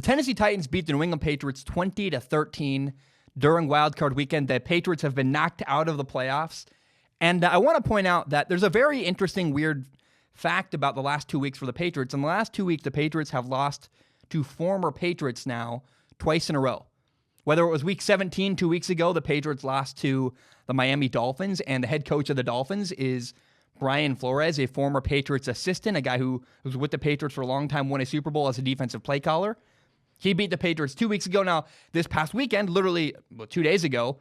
The Tennessee Titans beat the New England Patriots 20-13 during Wild Card Weekend. The Patriots have been knocked out of the playoffs. And I want to point out that there's a very interesting, weird fact about the last 2 weeks for the Patriots. In the last 2 weeks, the Patriots have lost to former Patriots now twice in a row. Whether it was week 17 2 weeks ago, the Patriots lost to the Miami Dolphins, and the head coach of the Dolphins is Brian Flores, a former Patriots assistant, a guy who was with the Patriots for a long time, won a Super Bowl as a defensive play caller. He beat the Patriots 2 weeks ago. Now, this past weekend, literally 2 days ago,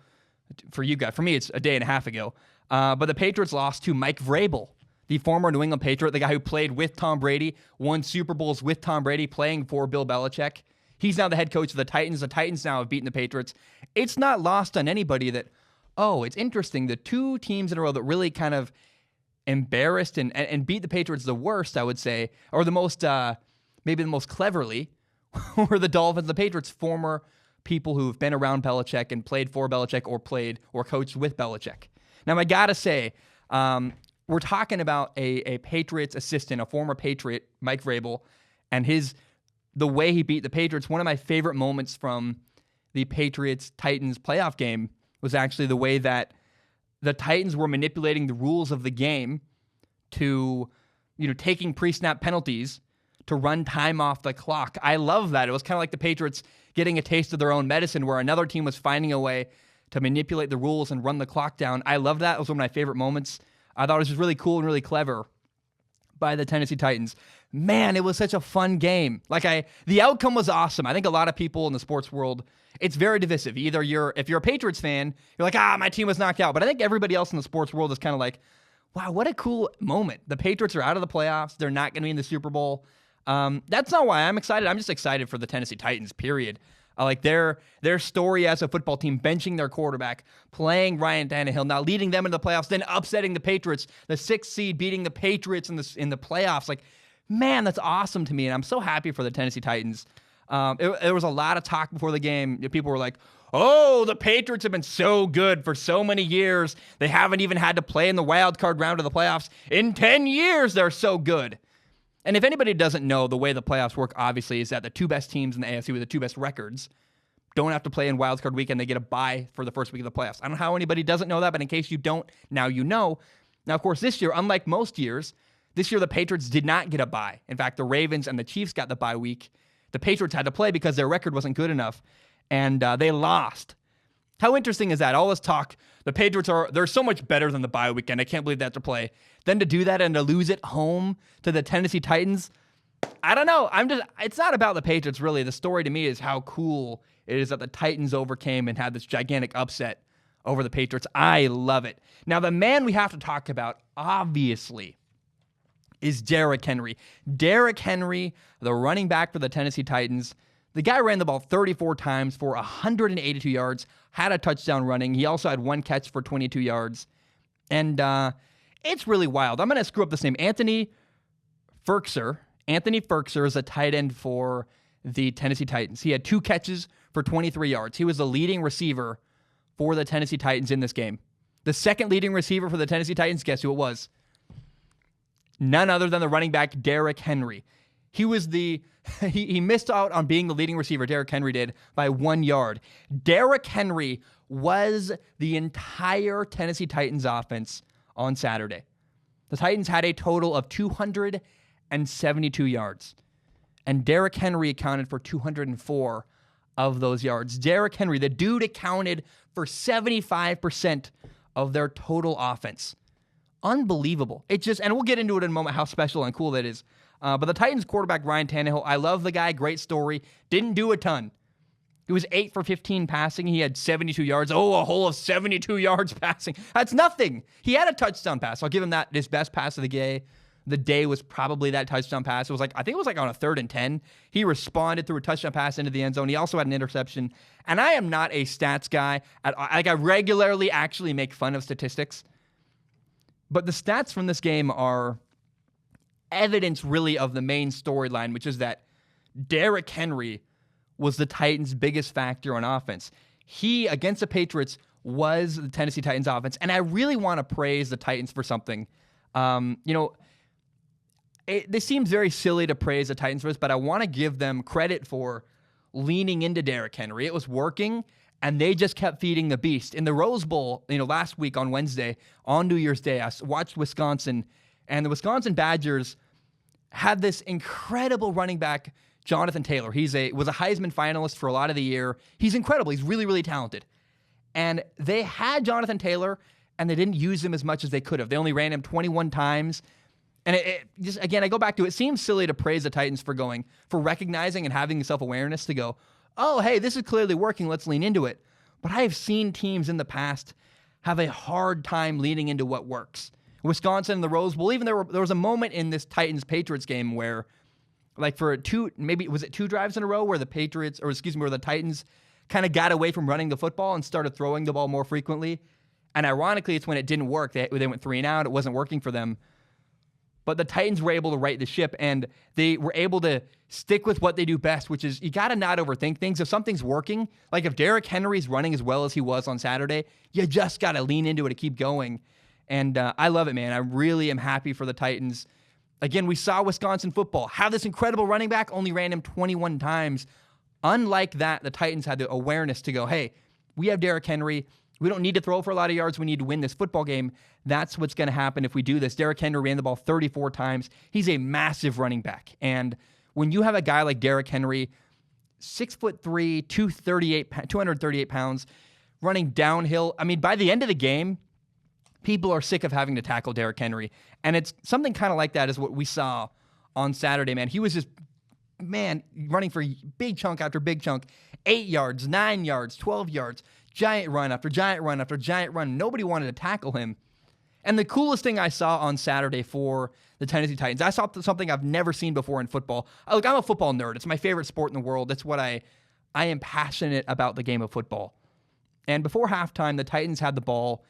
for you guys, for me, it's a day and a half ago, but the Patriots lost to Mike Vrabel, the former New England Patriot, the guy who played with Tom Brady, won Super Bowls with Tom Brady, playing for Bill Belichick. He's now the head coach of the Titans. The Titans now have beaten the Patriots. It's not lost on anybody that, it's interesting. The two teams in a row that really kind of embarrassed and beat the Patriots the worst, I would say, or the most, maybe the most cleverly, were the Dolphins. The Patriots, former people who've been around Belichick and played for Belichick or coached with Belichick. Now, I got to say, we're talking about a Patriots assistant, a former Patriot, Mike Vrabel, and the way he beat the Patriots. One of my favorite moments from the Patriots-Titans playoff game was actually the way that the Titans were manipulating the rules of the game to, taking pre-snap penalties to run time off the clock. I love that. It was kind of like the Patriots getting a taste of their own medicine where another team was finding a way to manipulate the rules and run the clock down. I love that. It was one of my favorite moments. I thought it was just really cool and really clever by the Tennessee Titans. Man, it was such a fun game. The outcome was awesome. I think a lot of people in the sports world, it's very divisive. Either if you're a Patriots fan, you're like, my team was knocked out. But I think everybody else in the sports world is kind of like, wow, what a cool moment. The Patriots are out of the playoffs. They're not going to be in the Super Bowl. That's not why I'm excited. I'm just excited for the Tennessee Titans, period. I like their story as a football team, benching their quarterback, playing Ryan Tannehill, now leading them into the playoffs, then upsetting the Patriots, the 6th seed beating the Patriots in the playoffs. Man, that's awesome to me, and I'm so happy for the Tennessee Titans. There was a lot of talk before the game. People were like, the Patriots have been so good for so many years. They haven't even had to play in the wild card round of the playoffs. In 10 years, they're so good. And if anybody doesn't know, the way the playoffs work, obviously, is that the two best teams in the AFC with the two best records don't have to play in Wild Card Weekend. They get a bye for the first week of the playoffs. I don't know how anybody doesn't know that, but in case you don't, now you know. Now, of course, this year, unlike most years, this year the Patriots did not get a bye. In fact, the Ravens and the Chiefs got the bye week. The Patriots had to play because their record wasn't good enough, and they lost. How interesting is that? All this talk, the Patriots they're so much better than the bye weekend. I can't believe they have to play. Then to do that and to lose at home to the Tennessee Titans, I don't know. It's not about the Patriots, really. The story to me is how cool it is that the Titans overcame and had this gigantic upset over the Patriots. I love it. Now, the man we have to talk about, obviously, is Derrick Henry. Derrick Henry, the running back for the Tennessee Titans. The guy ran the ball 34 times for 182 yards, had a touchdown running. He also had one catch for 22 yards. And it's really wild. I'm going to screw up this name. Anthony Firkser is a tight end for the Tennessee Titans. He had 2 catches for 23 yards. He was the leading receiver for the Tennessee Titans in this game. The second leading receiver for the Tennessee Titans, guess who it was? None other than the running back, Derrick Henry. He was he missed out on being the leading receiver, Derrick Henry did, by 1 yard. Derrick Henry was the entire Tennessee Titans offense on Saturday. The Titans had a total of 272 yards, and Derrick Henry accounted for 204 of those yards. Derrick Henry, the dude, accounted for 75% of their total offense. Unbelievable. And we'll get into it in a moment, how special and cool that is. But the Titans quarterback, Ryan Tannehill, I love the guy. Great story. Didn't do a ton. He was 8 for 15 passing. He had 72 yards. A whole of 72 yards passing. That's nothing. He had a touchdown pass. I'll give him that. His best pass of the day. The day was probably that touchdown pass. I think it was on a 3rd and 10. He responded through a touchdown pass into the end zone. He also had an interception. And I am not a stats guy. I regularly actually make fun of statistics. But the stats from this game are evidence, really, of the main storyline, which is that Derrick Henry was the Titans' biggest factor on offense. He, against the Patriots, was the Tennessee Titans offense. And I really want to praise the Titans for something. This seems very silly to praise the Titans for this, but I want to give them credit for leaning into Derrick Henry. It was working, and they just kept feeding the beast. In the Rose Bowl, last week on Wednesday, on New Year's Day, I watched Wisconsin, and the Wisconsin Badgers had this incredible running back, Jonathan Taylor. Was a Heisman finalist for a lot of the year. He's incredible. He's really, really talented. And they had Jonathan Taylor, and they didn't use him as much as they could have. They only ran him 21 times. And again, I go back to it seems silly to praise the Titans for recognizing and having self-awareness to go, oh, hey, this is clearly working. Let's lean into it. But I have seen teams in the past have a hard time leaning into what works. Wisconsin and the Rose Bowl, even there was a moment in this Titans-Patriots game where, like for two drives in a row where the Titans kind of got away from running the football and started throwing the ball more frequently. And ironically, it's when it didn't work. They went 3 and out. It wasn't working for them. But the Titans were able to right the ship, and they were able to stick with what they do best, which is you got to not overthink things. If something's working, like if Derrick Henry's running as well as he was on Saturday, you just got to lean into it to keep going. And I love it, man. I really am happy for the Titans. Again, we saw Wisconsin football have this incredible running back, only ran him 21 times. Unlike that, the Titans had the awareness to go, hey, we have Derrick Henry. We don't need to throw for a lot of yards. We need to win this football game. That's what's going to happen if we do this. Derrick Henry ran the ball 34 times. He's a massive running back. And when you have a guy like Derrick Henry, 6'3", 238 pounds, running downhill, I mean, by the end of the game, people are sick of having to tackle Derrick Henry. And it's something kind of like that is what we saw on Saturday, man. He was just, running for big chunk after big chunk, 8 yards, 9 yards, 12 yards, giant run after giant run after giant run. Nobody wanted to tackle him. And the coolest thing I saw on Saturday for the Tennessee Titans, I saw something I've never seen before in football. Look, I'm a football nerd. It's my favorite sport in the world. That's what I am passionate about the game of football. And before halftime, the Titans had the ball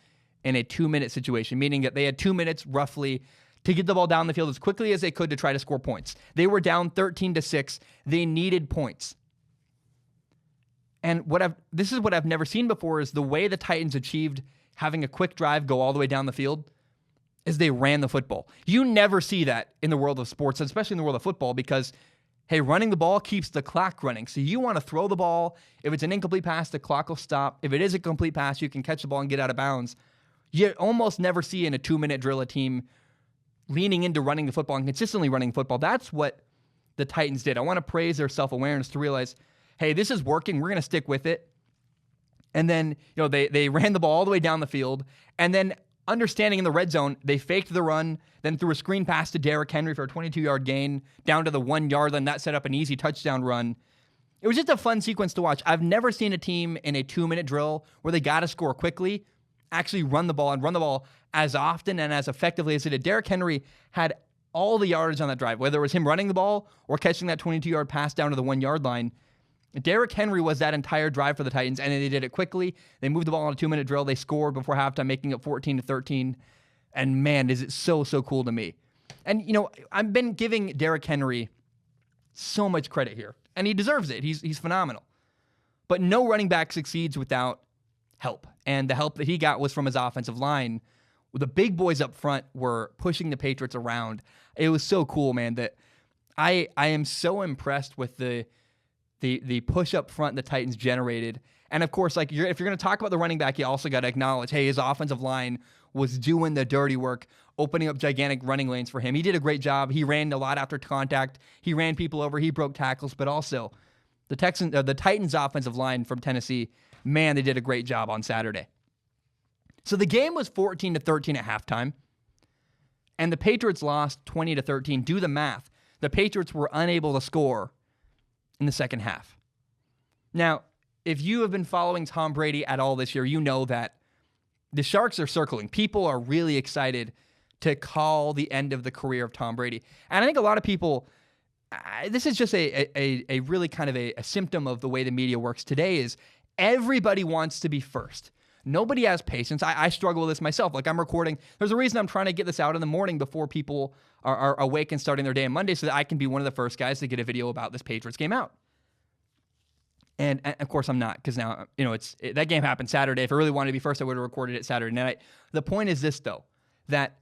in a 2-minute situation, meaning that they had 2 minutes roughly to get the ball down the field as quickly as they could to try to score points. They were down 13-6. They needed points. And this is what I've never seen before is the way the Titans achieved having a quick drive go all the way down the field is they ran the football. You never see that in the world of sports, especially in the world of football, because, hey, running the ball keeps the clock running. So you want to throw the ball. If it's an incomplete pass, the clock will stop. If it is a complete pass, you can catch the ball and get out of bounds. You almost never see in a 2-minute drill a team leaning into running the football and consistently running football. That's what the Titans did. I want to praise their self-awareness to realize, hey, this is working. We're going to stick with it. And then, they ran the ball all the way down the field. And then understanding in the red zone, they faked the run, then threw a screen pass to Derrick Henry for a 22-yard gain down to the 1-yard line. That set up an easy touchdown run. It was just a fun sequence to watch. I've never seen a team in a 2-minute drill where they got to score quickly actually run the ball as often and as effectively as they did. Derrick Henry had all the yardage on that drive, whether it was him running the ball or catching that 22-yard pass down to the 1-yard line. Derrick Henry was that entire drive for the Titans, and they did it quickly. They moved the ball on a 2-minute drill. They scored before halftime, making it 14-13. And man, is it so cool to me. And, I've been giving Derrick Henry so much credit here, and he deserves it. He's phenomenal. But no running back succeeds without help. And the help that he got was from his offensive line. The big boys up front were pushing the Patriots around. It was so cool, man, that I am so impressed with the push up front the Titans generated. And of course, if you're going to talk about the running back, you also got to acknowledge, hey, his offensive line was doing the dirty work, opening up gigantic running lanes for him. He did a great job. He ran a lot after contact. He ran people over. He broke tackles. But also, the Titans offensive line from Tennessee, man, they did a great job on Saturday. So the game was 14-13 at halftime, and the Patriots lost 20-13. Do the math. The Patriots were unable to score in the second half. Now, if you have been following Tom Brady at all this year, you know that the Sharks are circling. People are really excited to call the end of the career of Tom Brady. And I think a lot of people, this is just a really kind of a symptom of the way the media works today is everybody wants to be first. Nobody has patience. I struggle with this myself. I'm recording. There's a reason I'm trying to get this out in the morning before people are awake and starting their day on Monday so that I can be one of the first guys to get a video about this Patriots game out. And of course I'm not, because now, that game happened Saturday. If I really wanted to be first, I would have recorded it Saturday night. The point is this, though, that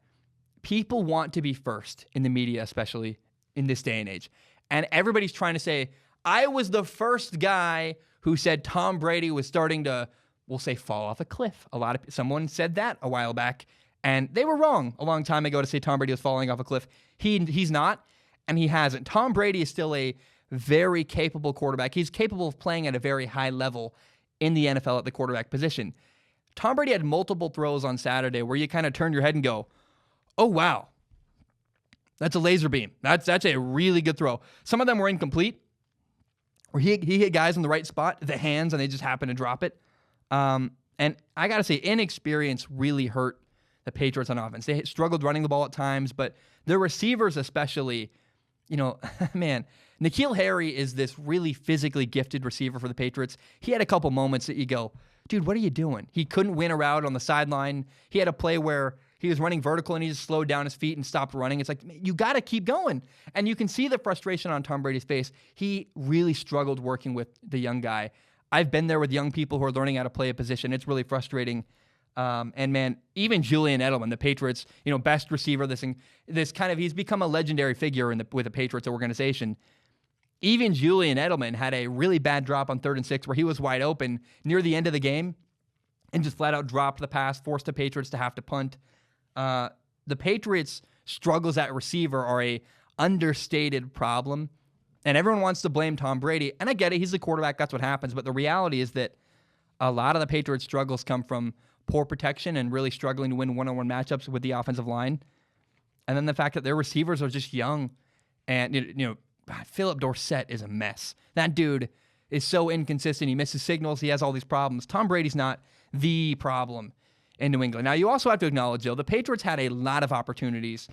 people want to be first in the media, especially in this day and age. And everybody's trying to say, I was the first guy who said Tom Brady was starting to, we'll say, fall off a cliff. Someone said that a while back, and they were wrong a long time ago to say Tom Brady was falling off a cliff. He's not, and he hasn't. Tom Brady is still a very capable quarterback. He's capable of playing at a very high level in the NFL at the quarterback position. Tom Brady had multiple throws on Saturday where you kind of turn your head and go, oh, wow, that's a laser beam. That's a really good throw. Some of them were incomplete, where he hit guys in the right spot, the hands, and they just happened to drop it. And I got to say, inexperience really hurt the Patriots on offense. They struggled running the ball at times, but their receivers especially, man, N'Keal Harry is this really physically gifted receiver for the Patriots. He had a couple moments that you go, dude, what are you doing? He couldn't win a route on the sideline. He had a play where he was running vertical and he just slowed down his feet and stopped running. It's like, you got to keep going. And you can see the frustration on Tom Brady's face. He really struggled working with the young guy. I've been there with young people who are learning how to play a position. It's really frustrating. And man, even Julian Edelman, the Patriots, best receiver, he's become a legendary figure with the Patriots organization. Even Julian Edelman had a really bad drop on 3rd and 6 where he was wide open near the end of the game and just flat out dropped the pass, forced the Patriots to have to punt. The Patriots' struggles at receiver are a understated problem, and everyone wants to blame Tom Brady. And I get it, he's the quarterback, that's what happens. But the reality is that a lot of the Patriots' struggles come from poor protection and really struggling to win one-on-one matchups with the offensive line. And then the fact that their receivers are just young. And, Philip Dorsett is a mess. That dude is so inconsistent. He misses signals. He has all these problems. Tom Brady's not the problem in New England. Now, you also have to acknowledge, though, the Patriots had a lot of opportunities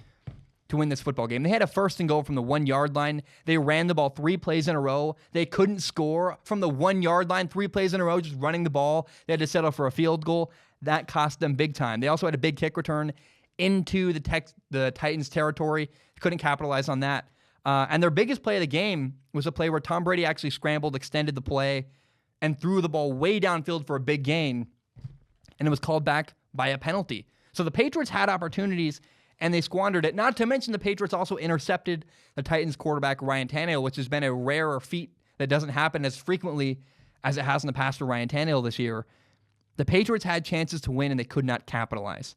to win this football game. They had a 1st and goal from the 1-yard line. They ran the ball 3 plays in a row. They couldn't score from the 1-yard line 3 plays in a row, just running the ball. They had to settle for a field goal. That cost them big time. They also had a big kick return into the Titans' territory. Couldn't capitalize on that. And their biggest play of the game was a play where Tom Brady actually scrambled, extended the play, and threw the ball way downfield for a big gain. And it was called back by a penalty. So the Patriots had opportunities, and they squandered it. Not to mention the Patriots also intercepted the Titans quarterback, Ryan Tannehill, which has been a rarer feat that doesn't happen as frequently as it has in the past for Ryan Tannehill this year. The Patriots had chances to win, and they could not capitalize.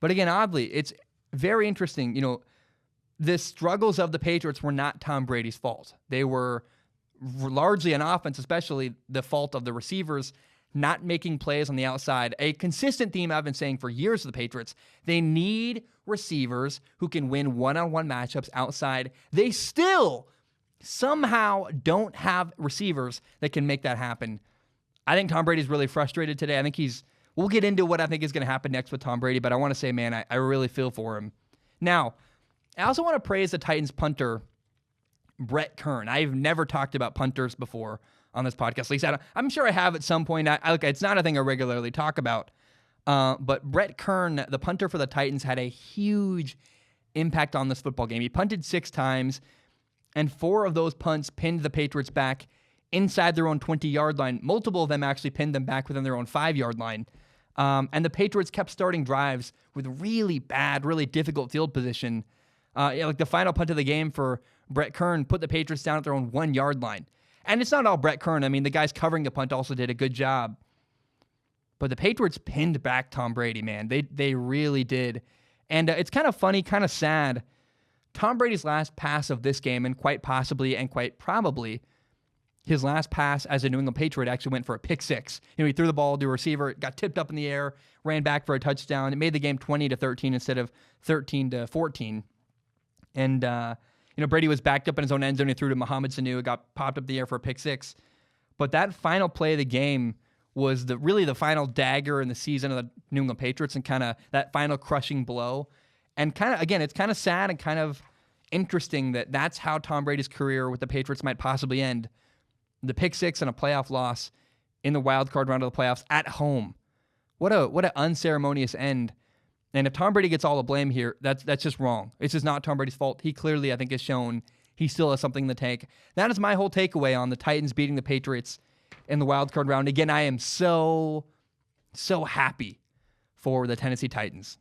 But again, oddly, it's very interesting. The struggles of the Patriots were not Tom Brady's fault. They were largely on offense, especially the fault of the receivers not making plays on the outside. A consistent theme I've been saying for years of the Patriots, they need receivers who can win one-on-one matchups outside. They still somehow don't have receivers that can make that happen. I think Tom Brady's really frustrated today. I think we'll get into what I think is going to happen next with Tom Brady, but I want to say, man, I really feel for him. Now, I also want to praise the Titans punter, Brett Kern. I've never talked about punters before on this podcast. At least I'm sure I have at some point. It's not a thing I regularly talk about. But Brett Kern, the punter for the Titans, had a huge impact on this football game. He punted 6 times, and 4 of those punts pinned the Patriots back inside their own 20-yard line. Multiple of them actually pinned them back within their own 5-yard line. And the Patriots kept starting drives with really bad, really difficult field position. Like the final punt of the game for Brett Kern put the Patriots down at their own 1-yard line. And it's not all Brett Kern. I mean, the guys covering the punt also did a good job. But the Patriots pinned back Tom Brady, man. They really did. And it's kind of funny, kind of sad. Tom Brady's last pass of this game, and quite possibly and quite probably his last pass as a New England Patriot, actually went for a pick 6. He threw the ball to a receiver, it got tipped up in the air, ran back for a touchdown. It made the game 20-13 instead of 13-14. And Brady was backed up in his own end zone. He threw to Mohamed Sanu. It got popped up in the air for a pick 6. But that final play of the game was really the final dagger in the season of the New England Patriots, and kind of that final crushing blow. And kind of, again, it's kind of sad and kind of interesting that that's how Tom Brady's career with the Patriots might possibly end. The pick 6 and a playoff loss in the wild card round of the playoffs at home. What an unceremonious end. And if Tom Brady gets all the blame here, that's just wrong. It's just not Tom Brady's fault. He clearly, I think, has shown he still has something in the tank. That is my whole takeaway on the Titans beating the Patriots in the wild card round. Again, I am so happy for the Tennessee Titans.